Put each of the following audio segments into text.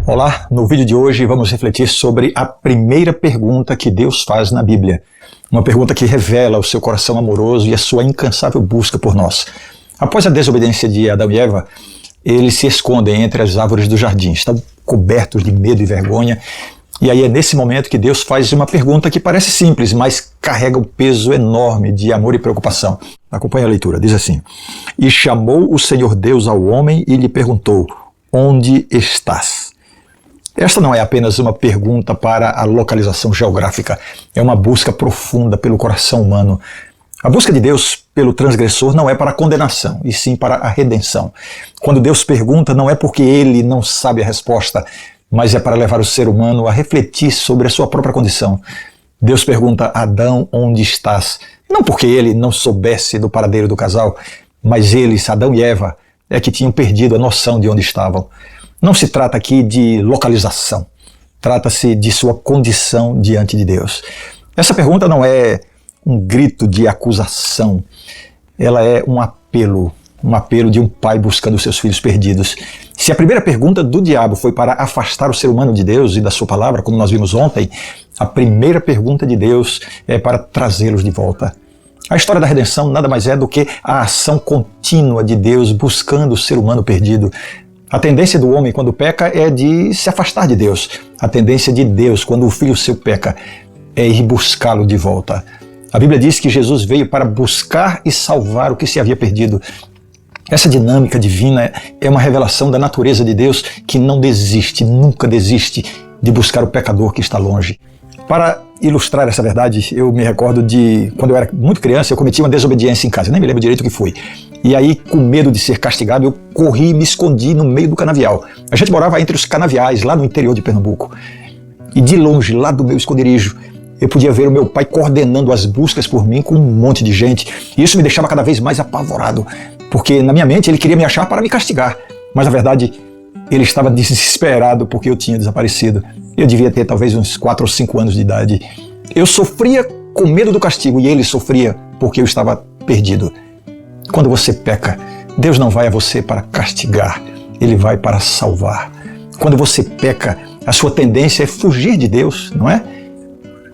Olá, no vídeo de hoje vamos refletir sobre a primeira pergunta que Deus faz na Bíblia. Uma pergunta que revela o seu coração amoroso e a sua incansável busca por nós. Após a desobediência de Adão e Eva, eles se escondem entre as árvores do jardim, estão cobertos de medo e vergonha. E aí é nesse momento que Deus faz uma pergunta que parece simples, mas carrega um peso enorme de amor e preocupação. Acompanhe a leitura, diz assim: E chamou o Senhor Deus ao homem e lhe perguntou: Onde estás? Esta não é apenas uma pergunta para a localização geográfica, é uma busca profunda pelo coração humano. A busca de Deus pelo transgressor não é para a condenação, e sim para a redenção. Quando Deus pergunta, não é porque ele não sabe a resposta, mas é para levar o ser humano a refletir sobre a sua própria condição. Deus pergunta: Adão, onde estás? Não porque ele não soubesse do paradeiro do casal, mas eles, Adão e Eva, é que tinham perdido a noção de onde estavam. Não se trata aqui de localização, trata-se de sua condição diante de Deus. Essa pergunta não é um grito de acusação, ela é um apelo de um pai buscando seus filhos perdidos. Se a primeira pergunta do diabo foi para afastar o ser humano de Deus e da sua palavra, como nós vimos ontem, a primeira pergunta de Deus é para trazê-los de volta. A história da redenção nada mais é do que a ação contínua de Deus buscando o ser humano perdido. A tendência do homem quando peca é de se afastar de Deus. A tendência de Deus quando o filho seu peca é ir buscá-lo de volta. A Bíblia diz que Jesus veio para buscar e salvar o que se havia perdido. Essa dinâmica divina é uma revelação da natureza de Deus que não desiste, nunca desiste de buscar o pecador que está longe. Para ilustrar essa verdade, eu me recordo de quando eu era muito criança, eu cometi uma desobediência em casa, eu nem me lembro direito o que foi. E aí, com medo de ser castigado, eu corri e me escondi no meio do canavial. A gente morava entre os canaviais, lá no interior de Pernambuco. E de longe, lá do meu esconderijo, eu podia ver o meu pai coordenando as buscas por mim com um monte de gente. E isso me deixava cada vez mais apavorado, porque na minha mente ele queria me achar para me castigar. Mas na verdade, ele estava desesperado porque eu tinha desaparecido. Eu devia ter talvez uns 4 ou 5 anos de idade. Eu sofria com medo do castigo e ele sofria porque eu estava perdido. Quando você peca, Deus não vai a você para castigar, Ele vai para salvar. Quando você peca, a sua tendência é fugir de Deus, não é?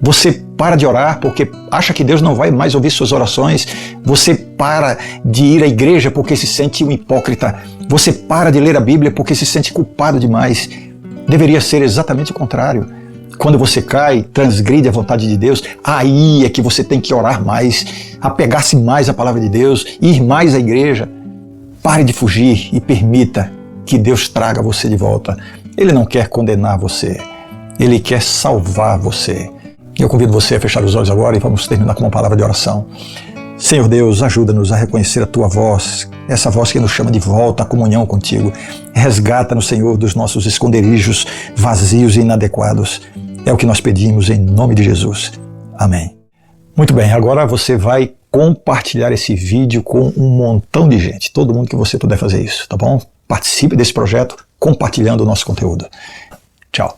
Você para de orar porque acha que Deus não vai mais ouvir suas orações. Você para de ir à igreja porque se sente um hipócrita. Você para de ler a Bíblia porque se sente culpado demais. Deveria ser exatamente o contrário. Quando você cai, transgride a vontade de Deus, aí é que você tem que orar mais, apegar-se mais à palavra de Deus, ir mais à igreja. Pare de fugir e permita que Deus traga você de volta. Ele não quer condenar você, Ele quer salvar você. Eu convido você a fechar os olhos agora e vamos terminar com uma palavra de oração. Senhor Deus, ajuda-nos a reconhecer a Tua voz, essa voz que nos chama de volta à comunhão contigo. Resgata-nos, Senhor, dos nossos esconderijos vazios e inadequados. É o que nós pedimos em nome de Jesus. Amém. Muito bem, agora você vai compartilhar esse vídeo com um montão de gente. Todo mundo que você puder fazer isso, tá bom? Participe desse projeto compartilhando o nosso conteúdo. Tchau.